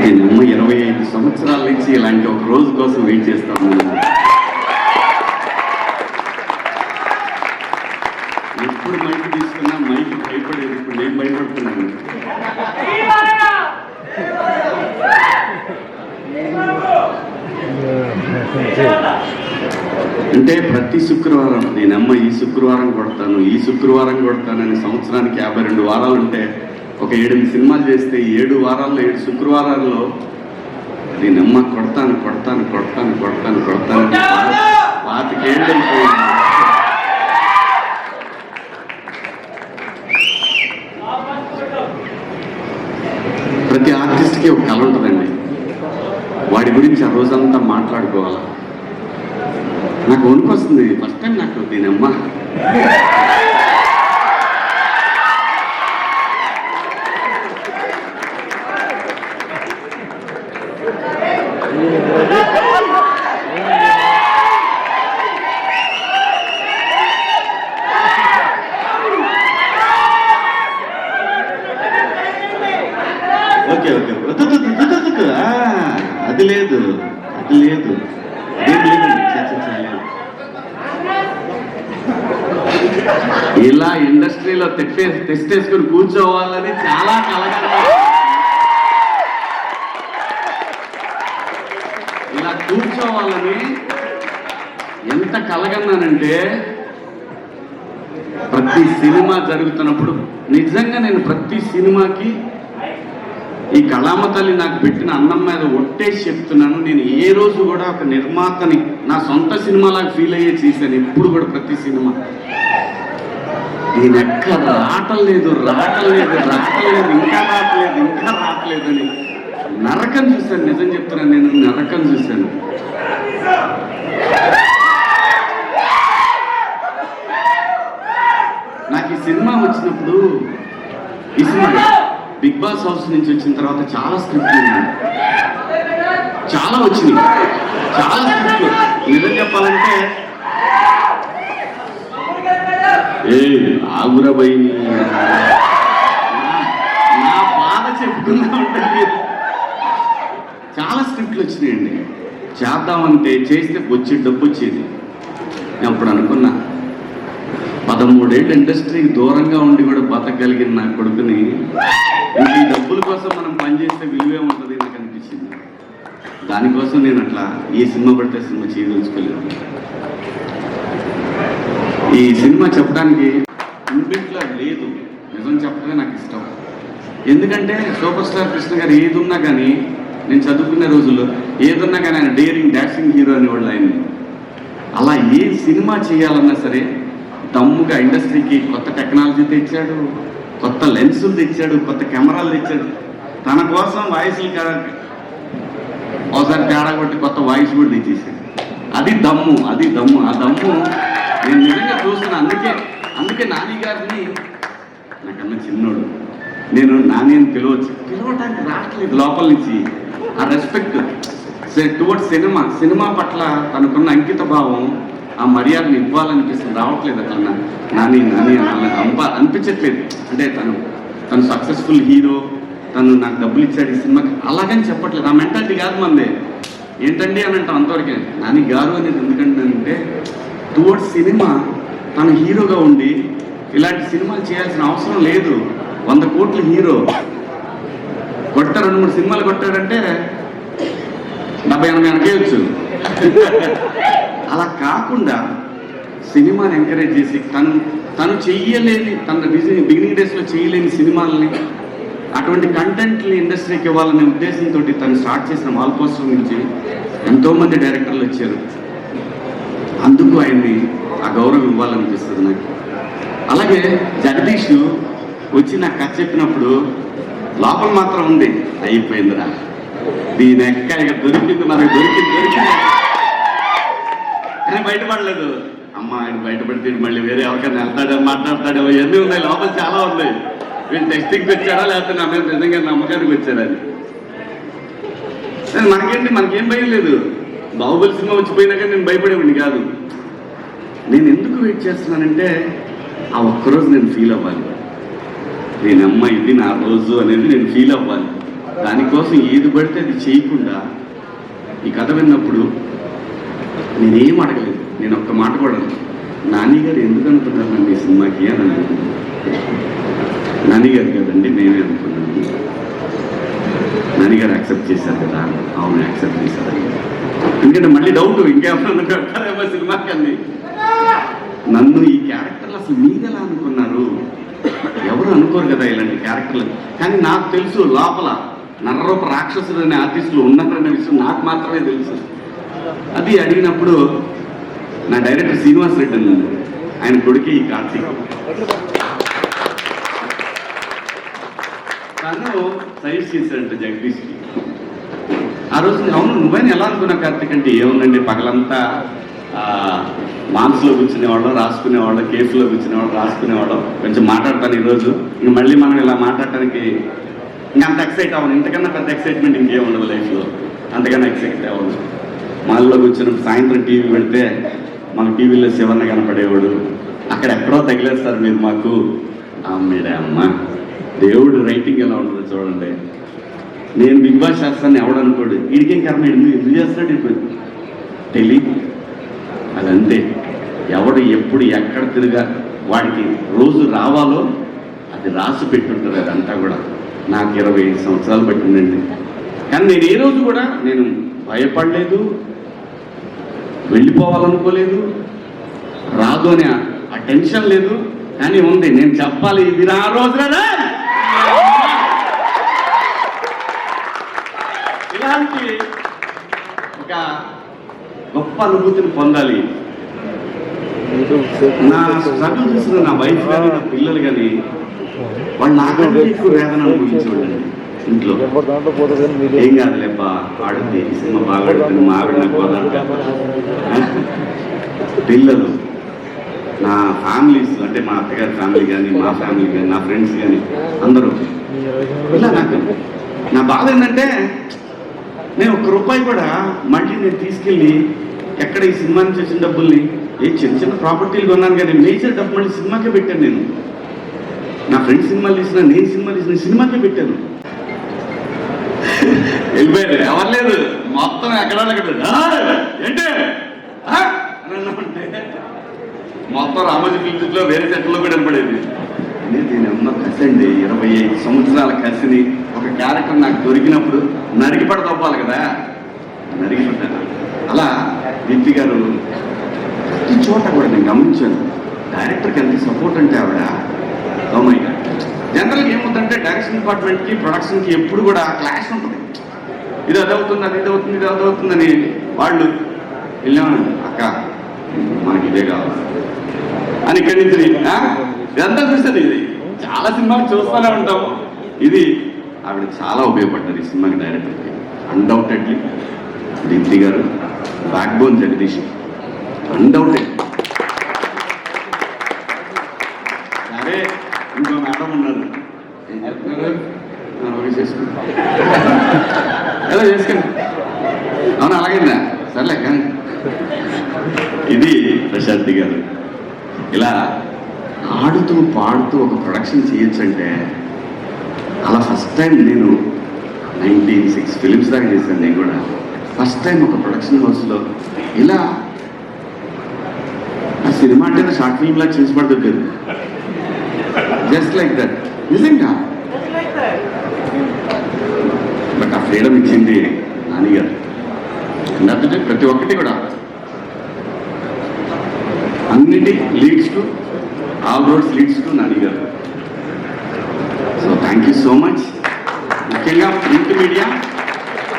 నేను 25 సంవత్సరాల నుంచి ఇలాంటి ఒక రోజు కోసం వెయిట్ చేస్తాను. ఎప్పుడు మైక్ తీసుకున్నా మైక్ భయపడేది, ఇప్పుడు నేను భయపడుతున్నాను. అంటే ప్రతి శుక్రవారం నేనమ్మ ఈ శుక్రవారం కొడతాను, ఈ శుక్రవారం కొడతానని సంవత్సరానికి 52 వారాలు ఉంటే ఒక 7 సినిమాలు చేస్తే 7 వారాల్లో 7 శుక్రవారాల్లో నేనమ్మ కొడతాను కొడతాను కొడతాను కొడతాను కొడతాను 25 ఏళ్ళు అయిపోయింది. ప్రతి ఆర్టిస్ట్కి ఒక కళ ఉంటుందండి, వాడి గురించి ఆ రోజంతా మాట్లాడుకోవాలా. నాకు వణుకొస్తుంది ఫస్ట్ టైం నాకు దీనమ్మ. ఓకే ఓకే అది లేదు అది లేదు అదేం లేదు. ఇలా ఇండస్ట్రీలో తెస్టేసుకుని కూర్చోవాలని చాలా కలగా, ఇలా కూర్చోవాలని ఎంత కలగన్నానంటే ప్రతి సినిమా జరుగుతున్నప్పుడు నిజంగా నేను ప్రతి సినిమాకి ఈ కళామ తల్లి నాకు పెట్టిన అన్నం మీద ఒట్టేసి చెప్తున్నాను, నేను ఏ రోజు కూడా ఒక నిర్మాతని నా సొంత సినిమాలాగా ఫీల్ అయ్యే చేశాను. ఎప్పుడు కూడా ప్రతి సినిమా నేను ఎక్కడ రావట్లేదు రావట్లేదు రావట్లేదు ఇంకా రావట్లేదు ఇంకా రావట్లేదని నరకం చూశాను. నిజం చెప్తున్నాను, నేను నరకం చూశాను. నాకు ఈ సినిమా వచ్చినప్పుడు, ఈ సినిమా బిగ్ బాస్ హౌస్ నుంచి వచ్చిన తర్వాత చాలా స్క్రిప్ట్లు చాలా వచ్చినాయి, చాలా స్క్రిప్ట్లు. నిజం చెప్పాలంటే ఆగురబై నా బాధ చెప్పుకున్నా ఉంటుంది. చాలా స్క్రిప్ట్లు వచ్చినాయండి. చేద్దామంటే చేస్తే వచ్చే డబ్బు వచ్చేది. నేను అప్పుడు అనుకున్నా 13 ఏళ్ళు ఇండస్ట్రీకి దూరంగా ఉండి కూడా బతకగలిగిన నా కొడుకుని ఈ డబ్బుల కోసం మనం పనిచేస్తే విలువే ఉంటుంది నాకు అనిపించింది. దానికోసం నేను అట్లా ఏ సినిమా పడితే సినిమా చేయదలుచుకోలేదు. ఈ సినిమా చెప్పడానికి ఇన్బిల్ట్లో లేదు, నిజం చెప్పడమే నాకు ఇష్టం. ఎందుకంటే సూపర్ స్టార్ కృష్ణ గారు ఏదున్నా కానీ, నేను చదువుకునే రోజుల్లో ఏదున్నా కానీ ఆయన డేరింగ్ డాషింగ్ హీరో అనేవాళ్ళు ఆయన. అలా ఏ సినిమా చేయాలన్నా సరే దమ్ముగా ఇండస్ట్రీకి కొత్త టెక్నాలజీ తెచ్చాడు, కొత్త లెన్సులు తెచ్చాడు, కొత్త కెమెరాలు తెచ్చాడు. తన కోసం వాయిస్లు ఒకసారి తేడా కొట్టి కొత్త వాయిస్ కూడా తెచ్చేసాడు. అది దమ్ము, అది దమ్ము. ఆ దమ్ము నేను నిజంగా చూస్తున్నాను. అందుకే నాని గారిని, నాకన్నా చిన్నోడు, నేను నాని అని పిలవటానికి రావట్లేదు లోపల నుంచి. ఆ రెస్పెక్ట్ టువర్డ్స్ సినిమా పట్ల తనకున్న అంకిత భావం, ఆ మర్యాదను ఇవ్వాలనిపిస్తుంది, రావట్లేదు అట్లా. నాని నాని అనిపించట్లేదు. అంటే తను సక్సెస్ఫుల్ హీరో, తను నాకు డబ్బులు ఇచ్చాడు ఈ సినిమాకి, అలాగని చెప్పట్లేదు. ఆ మెంటాలిటీ కాదు మందే. ఏంటండి అని అంటాం అంతవరకే. నాని గారు అనేది ఎందుకంటే టువర్డ్స్ సినిమా తను హీరోగా ఉండి ఇలాంటి సినిమాలు చేయాల్సిన అవసరం లేదు. 100 కోట్ల హీరో కొట్ట 2-3 సినిమాలు కొట్టాడంటే 70-80 అనకేయచ్చు. అలా కాకుండా సినిమాని ఎంకరేజ్ చేసి తను చెయ్యలేని, తన బిగినింగ్ డేస్లో చేయలేని సినిమాలని, అటువంటి కంటెంట్ని ఇండస్ట్రీకి ఇవ్వాలనే ఉద్దేశంతో తను స్టార్ట్ చేసిన వాల్ పోస్టర్ నుంచి ఎంతోమంది డైరెక్టర్లు వచ్చారు. అందుకు ఆయన్ని ఆ గౌరవం ఇవ్వాలనిపిస్తుంది నాకు. అలాగే జగదీష్ వచ్చి నాకు కథ చెప్పినప్పుడు లోపల మాత్రం ఉంది, అయిపోయిందిరా దీని ఎక్క ఇక దొరికింది, మనకు దొరికింది కానీ బయటపడలేదు. అమ్మ ఆయన బయటపడితే మళ్ళీ వేరే ఎవరికైనా వెళ్తాడో మాట్లాడతాడో ఇవన్నీ ఉన్నాయి, లోపల చాలా ఉన్నాయి. వీళ్ళు టెస్టింగ్కి వచ్చాడా లేకపోతే నా మీద నిజంగా నమ్మకానికి వచ్చాడని. మనకేం భయం లేదు. బాహుబలి సినిమా వచ్చిపోయినా కానీ నేను భయపడేవాడిని కాదు. నేను ఎందుకు వెయిట్ చేస్తున్నానంటే ఆ ఒక్కరోజు నేను ఫీల్ అవ్వాలి, నేనమ్మ ఇది నా రోజు అనేది నేను ఫీల్ అవ్వాలి. దానికోసం ఏది పడితే అది చేయకుండా ఈ కథ విన్నప్పుడు నేనేం అడగలేదు. నేను ఒక్క మాట కూడా నాని గారు ఎందుకు అనుకున్నారండి ఈ సినిమాకి అని అనుకున్నాను. నాని గారు కదండి మేమే అనుకున్నాను. నాని గారు యాక్సెప్ట్ చేశారు కదా? అవును యాక్సెప్ట్ చేశారు. ఎందుకంటే మళ్ళీ డౌట్ ఇంకేమన్నా పెట్టారేమో సినిమాకి అన్ని. నన్ను ఈ క్యారెక్టర్లు అసలు మీరెలా అనుకున్నారు? ఎవరు అనుకోరు కదా ఇలాంటి క్యారెక్టర్లు. కానీ నాకు తెలుసు లోపల నర్రూప రాక్షసుడు అనే ఆర్టిస్టులు ఉన్నారనే విషయం నాకు మాత్రమే తెలుసు. అది అడిగినప్పుడు నా డైరెక్టర్ శ్రీనివాస్ రెడ్డి అన్నాడు, ఆయన కొడుకే ఈ కార్తీక్. తను సజెస్ట్ చేశాడంట జగదీష్కి. ఆ రోజు అవును నువ్వైనా ఎలా అనుకున్నా కార్తీక్ అంటే, ఏముందండి పగలంతా మాన్స్లో కూర్చునేవాళ్ళం, రాసుకునేవాళ్ళం, కేసులో కూర్చునేవాళ్ళం, రాసుకునేవాళ్ళం. కొంచెం మాట్లాడతాను ఈరోజు. ఇంక మళ్ళీ మనం ఇలా మాట్లాడటానికి ఇంకంత ఎక్సైట్ అవ్వను. ఇంతకన్నా పెద్ద ఎక్సైట్మెంట్ ఇంకేం ఉండదు లైఫ్లో. అంతకన్నా ఎక్సైట్ అవ్వదు. మాల్లో కూర్చున్నప్పుడు సాయంత్రం టీవీ పెడితే మన టీవీలో శివన్న కనపడేవాడు. అక్కడ ఎక్కడో తగిలేస్తారు మీరు మాకు. మీరే అమ్మ దేవుడు రైటింగ్ ఎలా ఉంటుందో చూడండి. నేను బిగ్ బాస్ చేస్తాను ఎవడనుకోడు, వీడికేం కర్మ ఎందుకు చేస్తాడు ఇప్పుడు తెలియదు. అదంతే. ఎవడు ఎప్పుడు ఎక్కడ తిరిగా వాడికి రోజు రావాలో అది రాసి పెట్టుంటుంది. అదంతా కూడా నాకు 25 సంవత్సరాలు పట్టిందండి. కానీ నేను ఏ రోజు కూడా నేను భయపడలేదు, వెళ్ళిపోవాలనుకోలేదు, రాదు అనే ఆ టెన్షన్ లేదు. కానీ ఉంది, నేను చెప్పాలి ఇది ఆ రోజులనే. ఇలాంటి ఒక గొప్ప అనుభూతిని పొందాలి. నా స్ట్రగుల్ చూసిన నా వైఫ్ కానీ నా పిల్లలు కానీ వాళ్ళు నాకంటే ఎక్కువ వేదన అనుభవించేవాళ్ళండి. ఇంట్లో ఏం కాదులేబ్బా ఆడుతుంది, సినిమా బాగా ఆడుతుంది, మా ఆవిడ నాకు పోదంట. పిల్లలు, నా ఫ్యామిలీస్ అంటే మా అత్తగారి ఫ్యామిలీ కానీ, మా ఫ్యామిలీ కానీ, నా ఫ్రెండ్స్ కానీ అందరూ ఇలా నాకు నా బాధ ఏంటంటే నేను ₹1 కూడా మళ్ళీ నేను తీసుకెళ్ళి ఎక్కడ ఈ సినిమా నుంచి వచ్చిన డబ్బుల్ని చిన్న చిన్న ప్రాపర్టీలు కొన్నాను కానీ మేజర్ డబ్బు మళ్ళీ సినిమాకే పెట్టాను. నేను నా ఫ్రెండ్స్ సినిమాలు తీసిన, నేను సినిమాలు తీసిన, సినిమాకే పెట్టాను. వెళ్ళిపోయారు, ఎవరు లేదు, మొత్తం ఎక్కడ ఏంటే మొత్తం రామోజీ ఫిల్మ్స్లో వేరే సెట్లో కూడా కనపడేది. దీని అమ్మ కసి అండి, 25 సంవత్సరాల కసిని ఒక క్యారెక్టర్ నాకు దొరికినప్పుడు నరికిపడ తప్పాలి కదా, నరికిపడ్డాను. అలా దీప్తి గారు ప్రతి చోట కూడా నేను గమనించాను. డైరెక్టర్కి ఎంత సపోర్ట్ అంటే ఆవిడ అమ్మాయి. జనరల్గా ఏమవుతుందంటే డైరెక్షన్ డిపార్ట్మెంట్కి ప్రొడక్షన్కి ఎప్పుడు కూడా క్లాష్ ఉంటుంది. ఇది అదవుతుంది, అది ఇదవుతుంది, ఇది అదవుతుందని వాళ్ళు వెళ్ళామని అక్క మనకి ఇదే కావాలి అని ఇక్కడి నుంచి ఇదంతా చూస్తుంది. ఇది చాలా సినిమాలు చూస్తూనే ఉంటాము. ఇది ఆవిడ చాలా ఉపయోగపడ్డది ఈ సినిమాకి డైరెక్టర్కి. అన్డౌటెడ్లీ దీప్తి గారు బ్యాక్ బోన్ జగదీష్, అన్డౌటెడ్. సరే ఇంకో మేడం ఉన్నారు, ఏం చెప్తున్నారు, చేసుకుంటా ఎలా చేసుకోండి. అవునా అలాగైందా, సర్లే కానీ ఇది ప్రశాంతి గారు. ఇలా ఆడుతూ పాడుతూ ఒక ప్రొడక్షన్ చేయొచ్చంటే అలా ఫస్ట్ టైం నేను 96 ఫిలిమ్స్ దాకా చేశాను. నేను కూడా ఫస్ట్ టైం ఒక ప్రొడక్షన్ హౌస్లో ఇలా ఆ సినిమా అంటే షార్ట్ ఫిల్మ్ లాగా చేసి పడుతుంది. జస్ట్ లైక్ దట్, నిజంగా. బట్ ఆ ఫ్రీడమ్ ఇచ్చింది నాని గారు. అంటే ప్రతి ఒక్కటి కూడా అన్నిటి leads to all roads leads to Nani గారు. So thank you so much. ముఖ్యంగా ప్రింట్ మీడియా,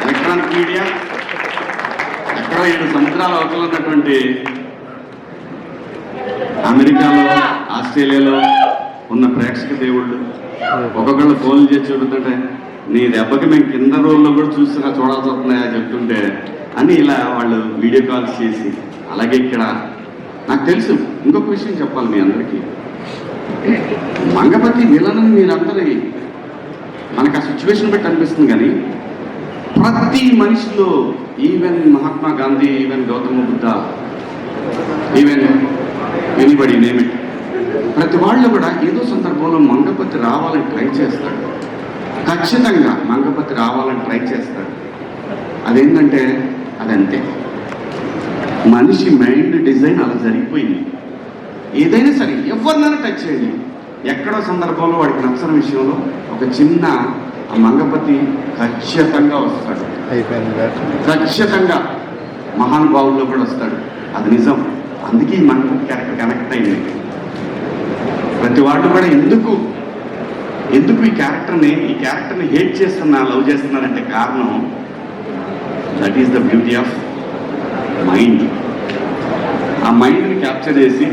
ఎలక్ట్రానిక్ మీడియా, ఎక్కడో 7 సముద్రాల అవతల ఉన్నటువంటి అమెరికాలో, ఆస్ట్రేలియాలో ఉన్న ప్రేక్షక దేవుళ్ళు ఒక్కొక్కళ్ళు ఫోన్లు చేసి చూడుతుంటే నీ దెబ్బకి మేము కింద రోజుల్లో కూడా చూడాల్సి వస్తున్నాయా చెప్తుంటే అని ఇలా వాళ్ళు వీడియో కాల్స్ చేసి, అలాగే ఇక్కడ నాకు తెలుసు ఇంకొక విషయం చెప్పాలి మీ అందరికీ. మంగపతి విలనని మీరందరూ మనకు ఆ సిచ్యువేషన్ బట్టి అనిపిస్తుంది కానీ ప్రతి మనిషిలో, even Mahatma Gandhi, even Gautama Buddha, even anybody name it, ప్రతి వాళ్ళు కూడా ఏదో సందర్భంలో మంగపతి రావాలని ట్రై చేస్తాడు. ఖచ్చితంగా మంగపతి రావాలని ట్రై చేస్తాడు. అదేంటంటే అదంతే, మనిషి మైండ్ డిజైన్ అలా జరిగిపోయింది. ఏదైనా సరే ఎవరినైనా టచ్ చేయండి, ఎక్కడో సందర్భంలో వాడికి నచ్చని విషయంలో ఒక చిన్న ఆ మంగపతి ఖచ్చితంగా వస్తాడు, ఖచ్చితంగా మహానుభావుల్లో కూడా వస్తాడు. అది నిజం. అందుకే ఈ మంగపతి క్యారెక్టర్ కనెక్ట్ అయింది. ప్రతి వాళ్ళు కూడా ఎందుకు ఈ క్యారెక్టర్ని హేట్ చేస్తున్నా, లవ్ చేస్తున్నారంటే కారణం that is the beauty of mind. ఆ మైండ్ని క్యాప్చర్ చేసి